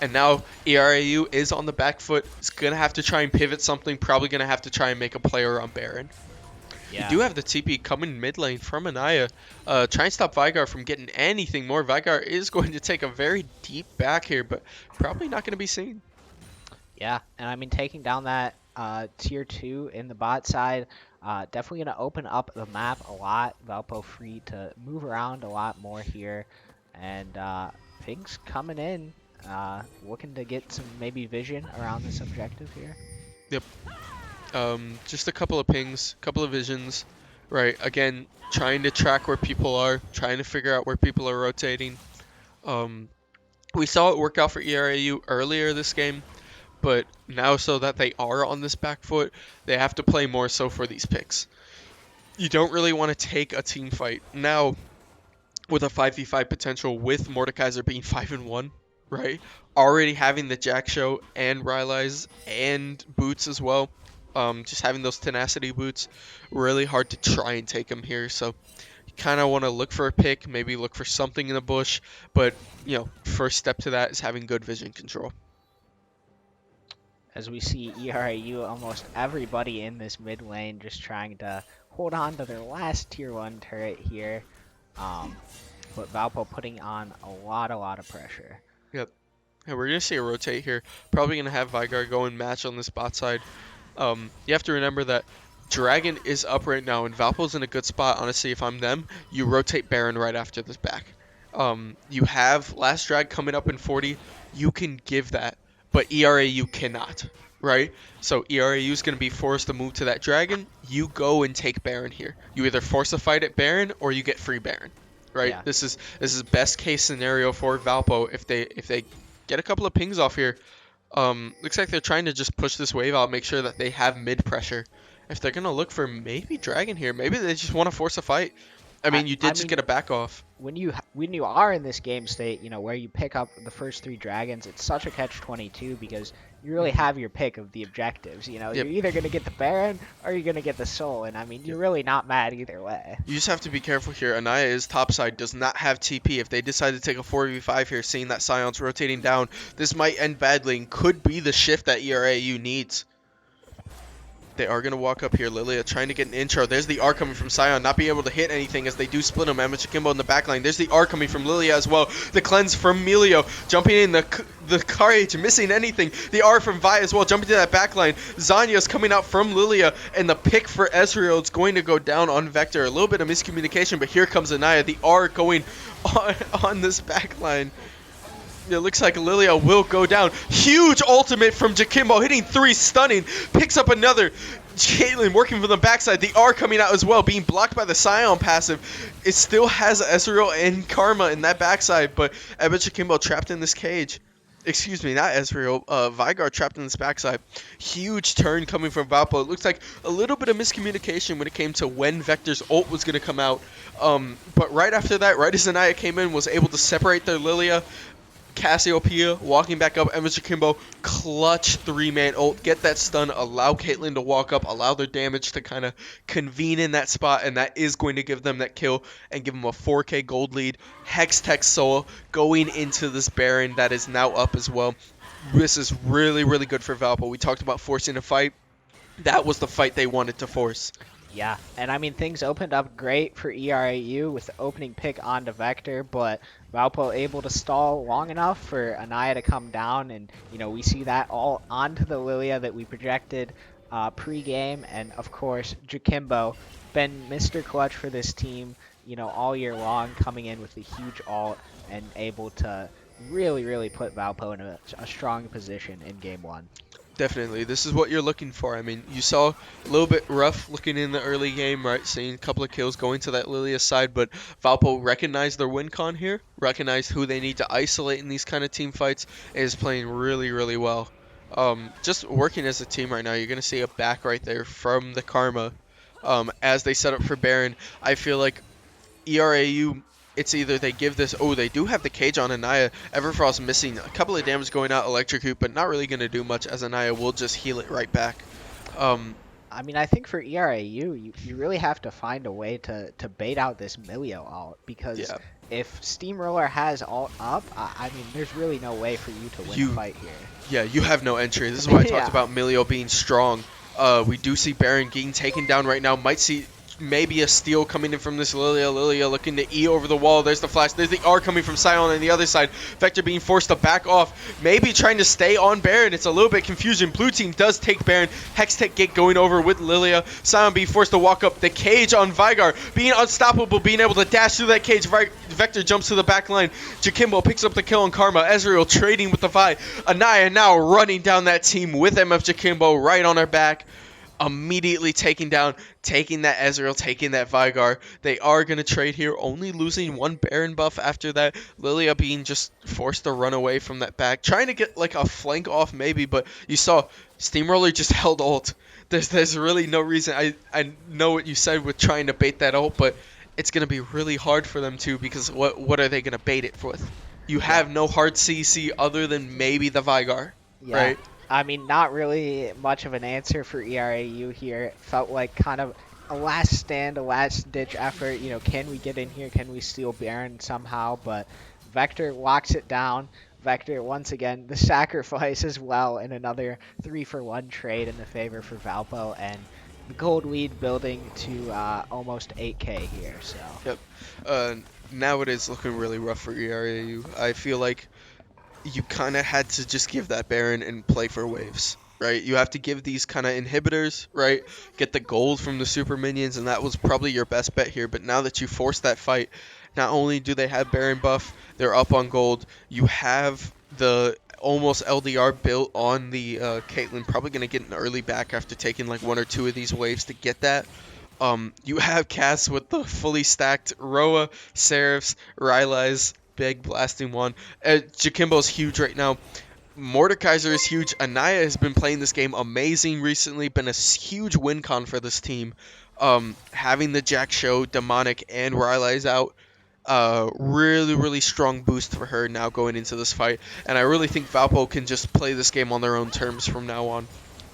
and now ERAU is on the back foot. It's going to have to try and pivot something, probably going to have to try and make a player on Baron. Yeah. You do have the TP coming mid lane from Anaya. Try and stop Vigar from getting anything more. Vigar is going to take a very deep back here, but probably not going to be seen. Yeah, and I mean, taking down that tier 2 in the bot side, definitely going to open up the map a lot. Valpo free to move around a lot more here. And Pink's coming in, looking to get some maybe vision around this objective here. Yep. Just a couple of pings, couple of visions. Right, again, trying to track where people are, trying to figure out where people are rotating. We saw it work out for ERAU earlier this game, but now so that they are on this back foot, they have to play more so for these picks. You don't really want to take a team fight now with a 5v5 potential with Mordekaiser being 5-1, right? Already having the Jack Show and Rylai's and Boots as well. Just having those tenacity boots, really hard to try and take him here. So you kind of want to look for a pick, maybe look for something in the bush. But, first step to that is having good vision control. As we see ERAU, almost everybody in this mid lane just trying to hold on to their last tier 1 turret here. But Valpo putting on a lot of pressure. Yep. And we're going to see a rotate here. Probably going to have Vigar go and match on this bot side. You have to remember that Dragon is up right now, and Valpo's in a good spot. Honestly, if I'm them, you rotate Baron right after this back. You have Last Drag coming up in 40. You can give that, but ERAU cannot, right? So ERAU is going to be forced to move to that Dragon. You go and take Baron here. You either force a fight at Baron or you get free Baron, right? Yeah. This is best case scenario for Valpo if they get a couple of pings off here. Looks like they're trying to just push this wave out, make sure that they have mid pressure. If they're gonna look for maybe Dragon here, maybe they just want to force a fight. I mean, you did just get a back off. When you are in this game state, where you pick up the first 3 dragons, it's such a catch-22 because you really have your pick of the objectives. You're either gonna get the Baron or you're gonna get the Soul, and I mean, you're really not mad either way. You just have to be careful here. Anaya is topside, does not have TP. If they decide to take a 4v5 here, seeing that Sion's rotating down, this might end badly and could be the shift that ERAU needs. They are going to walk up here. Lilia trying to get an intro. There's the R coming from Sion, not being able to hit anything as they do split him. Emma Chikimbo in the backline. There's the R coming from Lilia as well. The cleanse from Melio. Jumping in the Courage, missing anything. The R from Vi as well, jumping to that backline. Zanya's coming out from Lilia, and the pick for Ezreal is going to go down on Vector. A little bit of miscommunication, but here comes Anaya. The R going on this backline. It looks like Lilia will go down. Huge ultimate from Jakimbo, hitting 3, stunning. Picks up another. Caitlyn working from the backside. The R coming out as well, being blocked by the Sion passive. It still has Ezreal and Karma in that backside, but Ebba Jakimbo trapped in this cage. excuse me, not Ezreal, Vygar trapped in this backside. Huge turn coming from Valpo. It looks like a little bit of miscommunication when it came to when Vector's ult was going to come out. But right after that, right as Anaya came in, was able to separate their Lilia. Cassiopeia walking back up, Emma Kimbo, clutch three-man ult, get that stun, allow Caitlyn to walk up, allow their damage to kind of convene in that spot, and that is going to give them that kill and give them a 4K gold lead. Hex Tech Soul going into this Baron that is now up as well. This is really, really good for Valpo. We talked about forcing a fight. That was the fight they wanted to force. Yeah, and I mean things opened up great for ERAU with the opening pick onto Vector, but Valpo able to stall long enough for Anaya to come down, and we see that all onto the Lilia that we projected pre-game, and of course Jakimbo been Mr. Clutch for this team, all year long, coming in with a huge ult and able to really, really put Valpo in a strong position in game one. Definitely. This is what you're looking for. I mean, you saw a little bit rough looking in the early game, right? Seeing a couple of kills going to that Lilia side, but Valpo recognized their win con here, recognized who they need to isolate in these kind of team fights, and is playing really, really well. Just working as a team right now, you're going to see a back right there from the Karma as they set up for Baron. I feel like ERAU, it's either they give this. Oh, they do have the cage on Anaya. Everfrost missing a couple of damage going out, electrocute, but not really going to do much as Anaya will just heal it right back. Um, I mean, I think for ERAU, you really have to find a way to bait out this Milio ult, because yeah, if Steamroller has ult up, I mean, there's really no way for you to win a you fight here. Yeah, you have no entry. This is why I talked Yeah. about Milio being strong. We do see Baron getting taken down right now. Might see maybe a steal coming in from this Lilia. Lilia looking to E over the wall. There's the flash. There's the R coming from Sion on the other side. Vector being forced to back off. Maybe trying to stay on Baron. It's a little bit confusion. Blue team does take Baron. Hextech Gate going over with Lilia. Sion being forced to walk up. The cage on Vygar. Being unstoppable. Being able to dash through that cage. Vector jumps to the back line. Jakimbo picks up the kill on Karma. Ezreal trading with the Vi. Anaya now running down that team with MF Jakimbo right on her back. Immediately taking that Ezreal, taking that Vygar. They are going to trade here, only losing one Baron buff after that. Lilia being just forced to run away from that back, trying to get like a flank off maybe, but you saw Steamroller just held ult. There's really no reason. I know what you said with trying to bait that ult, but it's going to be really hard for them too, because what are they going to bait it with? You Yeah. have no hard CC other than maybe the Vygar, Yeah. right? I mean, not really much of an answer for ERAU here. It felt like kind of a last stand, a last ditch effort. Can we get in here? Can we steal Baron somehow? But Vector locks it down. Vector, once again, the sacrifice as well in another 3-for-1 trade in the favor for Valpo. And the gold lead building to almost 8K here. So, Yep. Uh, Now it is looking really rough for ERAU. I feel like you kind of had to just give that Baron and play for waves, right? You have to give these kind of inhibitors, right? Get the gold from the super minions, and that was probably your best bet here. But now that you forced that fight, not only do they have Baron buff, they're up on gold. You have the almost LDR built on the Caitlyn, probably going to get an early back after taking like one or two of these waves to get that. You have Cass with the fully stacked Roa, Seraphs, Rylai's, big blasting one. Jakimbo's huge right now. Mordekaiser is huge. Anaya has been playing this game amazing recently. Been a huge win con for this team. Having the Jack Show, Demonic, and Rylai's out. Really, really strong boost for her now going into this fight. And I really think Valpo can just play this game on their own terms from now on.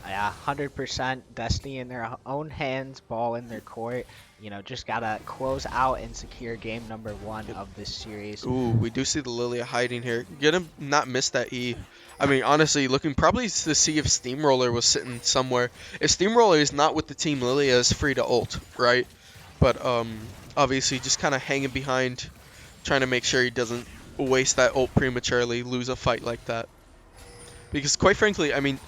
yeah, 100% Destiny in their own hands, ball in their court. Just gotta close out and secure game number 1 of this series. Ooh, we do see the Lilia hiding here. Get him not miss that E. I mean, honestly, looking probably to see if Steamroller was sitting somewhere. If Steamroller is not with the team, Lilia is free to ult, right? But obviously just kind of hanging behind, trying to make sure he doesn't waste that ult prematurely, lose a fight like that. Because quite frankly, I mean,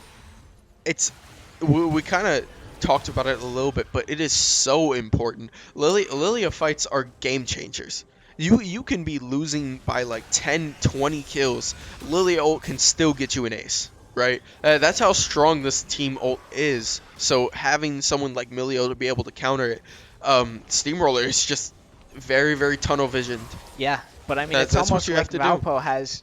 we kind of talked about it a little bit, but it is so important. Lilia fights are game changers. You can be losing by like 10, 20 kills. Lilia ult can still get you an ace, right? That's how strong this team ult is. So having someone like Milio to be able to counter it, Steamroller is just very, very tunnel visioned. Yeah, But I mean, it's That's what almost you have like to do. Valpo has,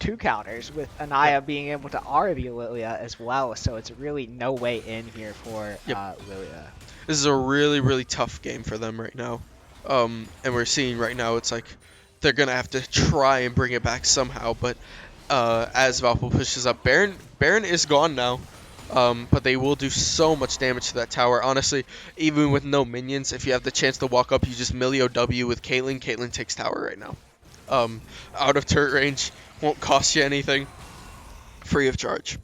two counters with Yep. Anaya being able to R the Lilia as well. So it's really no way in here for Yep. Lilia. This is a really, really tough game for them right now. And we're seeing right now it's like they're gonna have to try and bring it back somehow. But as Valpo pushes up, Baron is gone now. But they will do so much damage to that tower. Honestly, even with no minions, if you have the chance to walk up, you just Milio W with Caitlyn. Caitlyn takes tower right now. Um, Out of turret range, won't cost you anything, free of charge.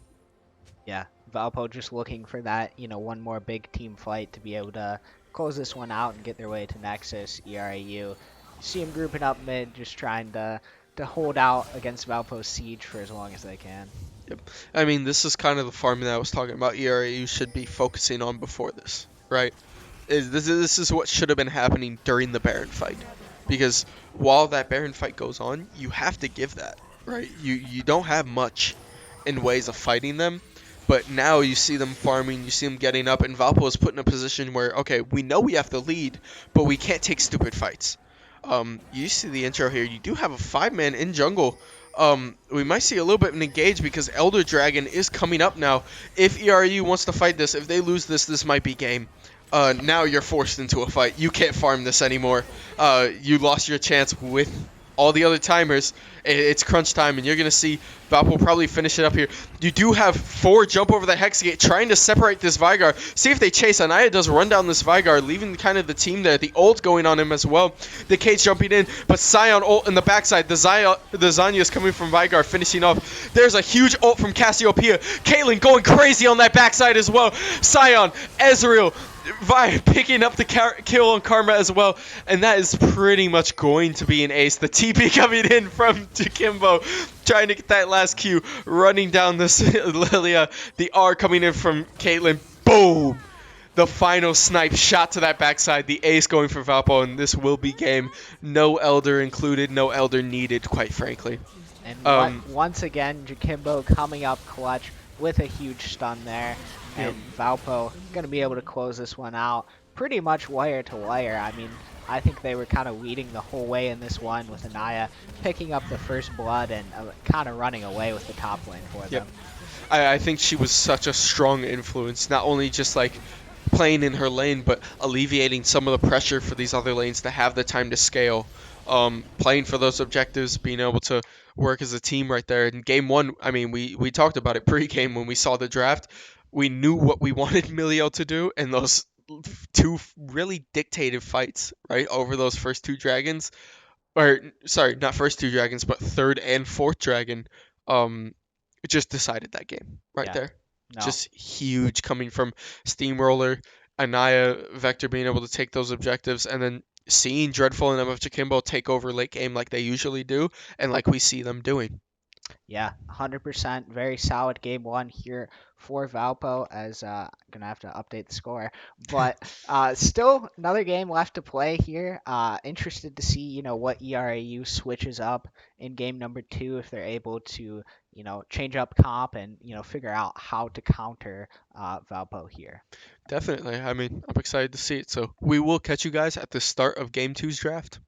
Yeah, Valpo just looking for that, one more big team fight to be able to close this one out and get their way to Nexus, ERAU. See them grouping up mid, just trying to hold out against Valpo's siege for as long as they can. Yep. I mean, this is kind of the farm that I was talking about. ERAU should be focusing on before this, right? This is what should have been happening during the Baron fight, because while that Baron fight goes on, you have to give that, right? You don't have much in ways of fighting them, but now you see them farming, you see them getting up, and Valpo is put in a position where okay, we know we have to lead, but we can't take stupid fights. You see the intro here. You do have a 5-man in jungle. We might see a little bit of an engage because Elder Dragon is coming up now. If ERU wants to fight this, if they lose this, this might be game. Now you're forced into a fight. You can't farm this anymore. You lost your chance with all the other timers. It's crunch time, and you're going to see Valpo probably finish it up here. You do have 4 jump over the Hex Gate, trying to separate this Vygar. See if they chase. Anaya does run down this Vygar, leaving kind of the team there. The ult going on him as well. The Cage jumping in, but Sion ult in the backside. The Zanya is coming from Vygar, finishing off. There's a huge ult from Cassiopeia. Caitlyn going crazy on that backside as well. Sion, Ezreal, Vi picking up the kill on Karma as well, and that is pretty much going to be an ace. The TP coming in from Jakimbo, trying to get that last Q, running down this Lilia. The R coming in from Caitlyn. Boom! The final snipe shot to that backside. The ace going for Valpo, and this will be game. No Elder included, no Elder needed, quite frankly. And what Um, once again, Jakimbo coming up clutch with a huge stun there, yep. and Valpo going to be able to close this one out pretty much wire to wire. I mean, I think they were kind of leading the whole way in this one with Anaya picking up the first blood and kind of running away with the top lane for Yep. them. I think she was such a strong influence, not only just like playing in her lane, but alleviating some of the pressure for these other lanes to have the time to scale. Playing for those objectives, being able to work as a team right there. In game one, I mean, we talked about it pre-game when we saw the draft. We knew what we wanted Milio to do, and those 2 really dictated fights, right, over those first 2 dragons. Or, sorry, not first 2 dragons, but third and fourth dragon. Um, it just decided that game right Yeah, there. no, Just huge coming from Steamroller, Anaya, Vector being able to take those objectives, and then seeing Dreadful and MF Kimbo take over late game like they usually do, and like we see them doing. yeah, 100%. Very solid game one here for Valpo. As gonna have to update the score, but still another game left to play here. Interested to see what ERAU switches up in game number two if they're able to change up comp and figure out how to counter Valpo here. Definitely. I mean, I'm excited to see it. So we will catch you guys at the start of Game Two's draft.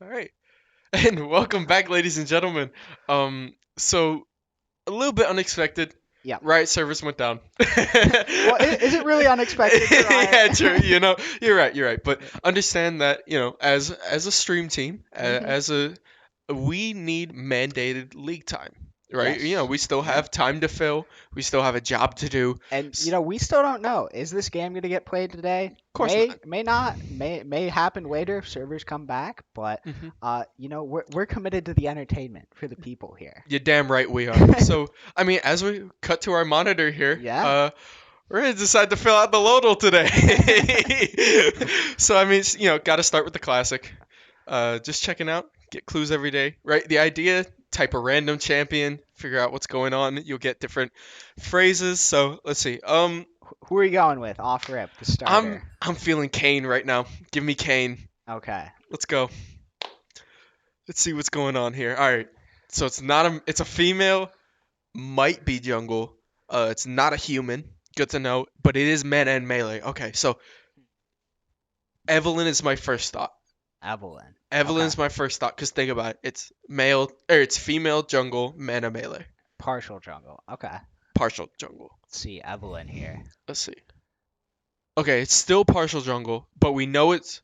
All right. And welcome back, ladies and gentlemen. So a little bit unexpected. Yeah. Riot servers went down. Well, is it really unexpected for Riot? Yeah, true. You're right. You're right. But understand that as a stream team, Hmm. as a we need mandated league time, right? Yes. We still Yep. have time to fill. We still have a job to do. And Of we still don't know. Is this game going to get played today? course not. May not. May happen later if servers come back. But Hmm. we're committed to the entertainment for the people here. You're damn right we are. So, I mean, as we cut to our monitor here, Yeah. we're gonna decide to fill out the Lodal today. So, I mean, got to start with the classic. Just checking out, get clues every day, right? The idea: type a random champion, figure out what's going on. You'll get different phrases. So, let's see. Who are you going with? Off rip, the I'm starter. I'm feeling Kane right now. Give me Kane. Okay. Let's go. Let's see what's going on here. All right. So it's a female, might be jungle. It's not a human. Good to know, but it is men and melee. Okay, so Evelyn is my first thought. Evelyn. Okay. Evelyn's my first thought because think about it. It's female jungle, mana melee, Partial jungle. Okay. partial jungle. Let's see Evelyn here. Let's see. Okay, it's still partial jungle, but we know it's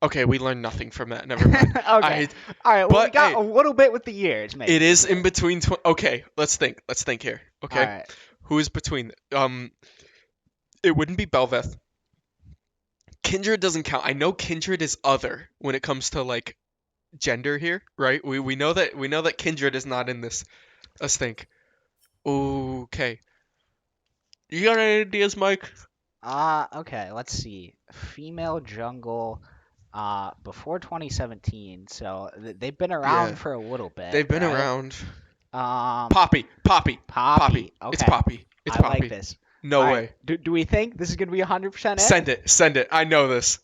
okay. We learned nothing from that. Never mind. Okay. I All right. Well, we but got hey, a little bit with the years, it maybe. is in between. Okay, let's think. Let's think here. All Okay, right. who is between? It wouldn't be Belveth. Kindred doesn't count. I know Kindred is other when it comes to like gender here, right? We know that Kindred is not in this. Let's think. Okay. You got any ideas, Mike? Okay. Let's see. Female jungle. Before 2017, so they've been Yeah, around for a little bit, they've been right? around. Um, Poppy, Poppy, Poppy. Poppy. It's Okay. Poppy. It's I like Poppy. this. No All right. way. Do we think this is gonna be 100% it? Send it. Send it. I know this.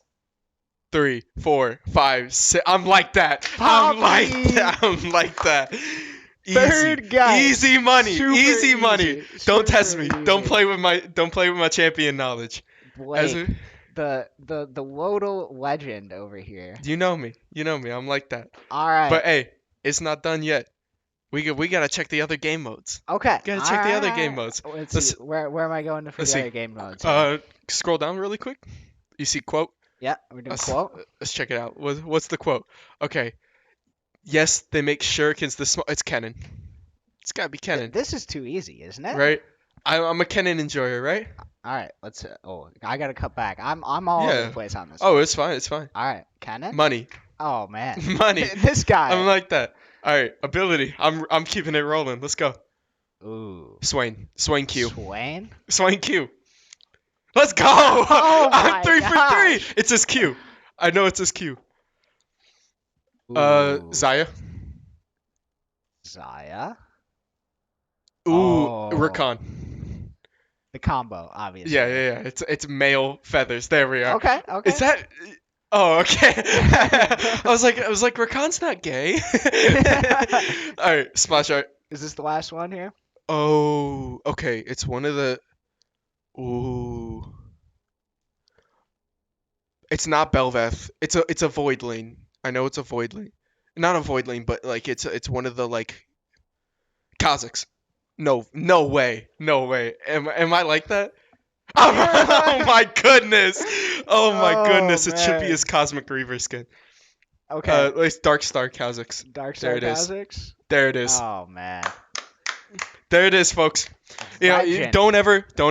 3, 4, 5, 6. I'm like that. I'm like Poppy. that. I'm like that. Easy. Third guy. Easy money. Super Easy money. easy. Don't test Super me. easy. Don't play with my champion knowledge. As a, Blake, the Lodal legend over here. you know me. You know me. I'm like that. All right. But hey, it's not done yet. We gotta check the other game modes. Okay. Gotta All check the other game right. modes. Let's see. Let's Where am I going for let's the see. other game modes here? Scroll down really quick. You see quote. Yeah, we're doing Let's quote. let's check it out. What's the quote? Okay. Yes, they make shurikens the small. It's Kennen. It's gotta be Kennen, This is too easy, isn't it? right? I'm a Kennen enjoyer, right? All right. Let's. Oh, I gotta cut back. I'm all over the Yeah. place on this Oh, one. it's fine. It's fine. All right. Cannon. Money, Oh man. money. This I'm guy. like that. All right, ability. I'm keeping it rolling. Let's go. Ooh. Swain Q, Swain. Swain Q. Let's go. Oh I'm my 3 for 3. gosh. It's his Q. I know it's his Q. Ooh. Zaya. Zaya. Ooh, Oh. Rakan. The combo, obviously. Yeah. It's male feathers. There we are. Okay. Is Okay. that? Oh, okay. I was like, Rakan's not gay. All right, splash art. Is this the last one here? Oh, okay. It's one of the. Ooh. It's not Belveth. It's a Void Lane. I know it's a Void Lane. Not a Void Lane, but like it's one of the like Kazakhs. No, no way, no way. Am I like that? Oh my goodness! Oh my Oh goodness! It should be man. his Cosmic Reaver skin. Okay. It's Dark Star Kazakhs. Dark There Star it is. Kha'Zix. There it is. Oh man. There it is, folks. You Legend. don't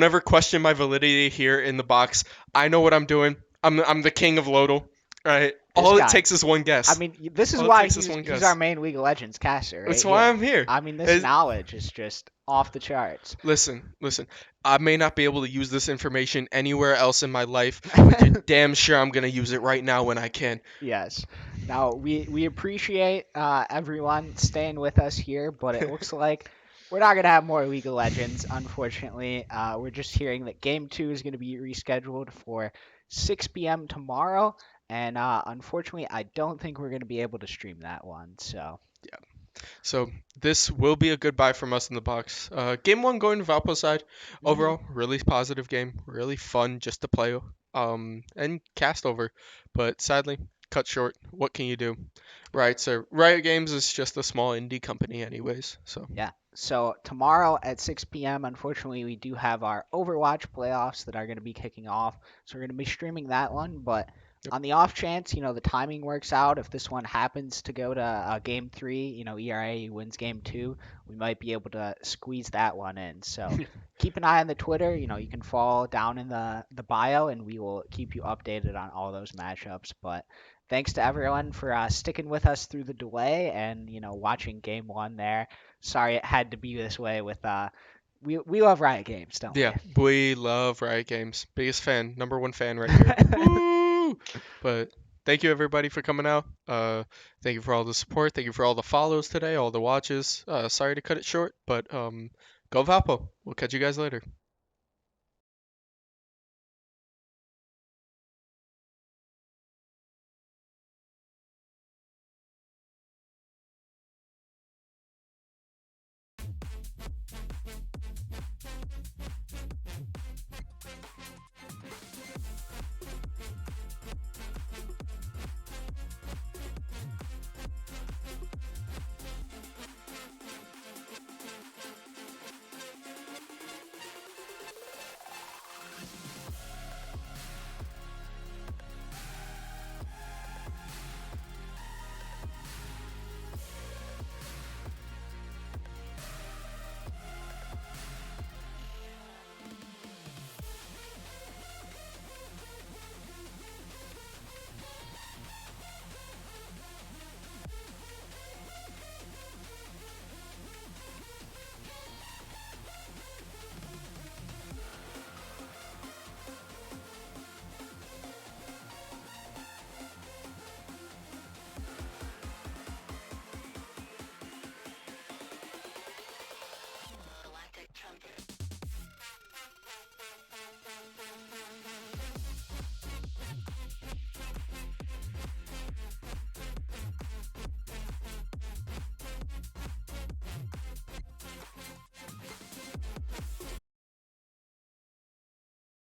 ever question my validity here in the box. I know what I'm doing. I'm the king of Lodal. Right? This All guy. it takes is one guess. I mean, this is All it why takes is one he's guess. our main League of Legends caster, right That's here. why I'm here. I mean, this It's- knowledge is just off the charts. Listen. I may not be able to use this information anywhere else in my life, but you're damn sure I'm gonna use it right now when I can. Yes. Now we appreciate everyone staying with us here, but it looks like we're not gonna have more League of Legends. Unfortunately, we're just hearing that Game 2 is gonna be rescheduled for 6 p.m. tomorrow, and unfortunately, I don't think we're gonna be able to stream that one. So So this will be a goodbye from us in the box. Game one going to Valpo side. mhm. Overall, really positive game. Really fun just to play. And cast over. But sadly, cut short. What can you do? Right. So Riot Games is just a small indie company, anyways. So Yeah. So tomorrow at 6 p.m., unfortunately, we do have our Overwatch playoffs that are going to be kicking off. So we're going to be streaming that one. But yep. on the off chance, the timing works out, if this one happens to go to game three, ERA wins game two, we might be able to squeeze that one in. So keep an eye on the Twitter. You can follow down in the bio, and we will keep you updated on all those matchups. But thanks to everyone for sticking with us through the delay and watching game one there. Sorry it had to be this way with we love Riot Games, don't Yeah, we? we love Riot Games. Biggest fan, number one fan right here. Woo! But thank you everybody for coming out. Thank you for all the support. Thank you for all the follows today, all the watches. Sorry to cut it short, but go Valpo. We'll catch you guys later.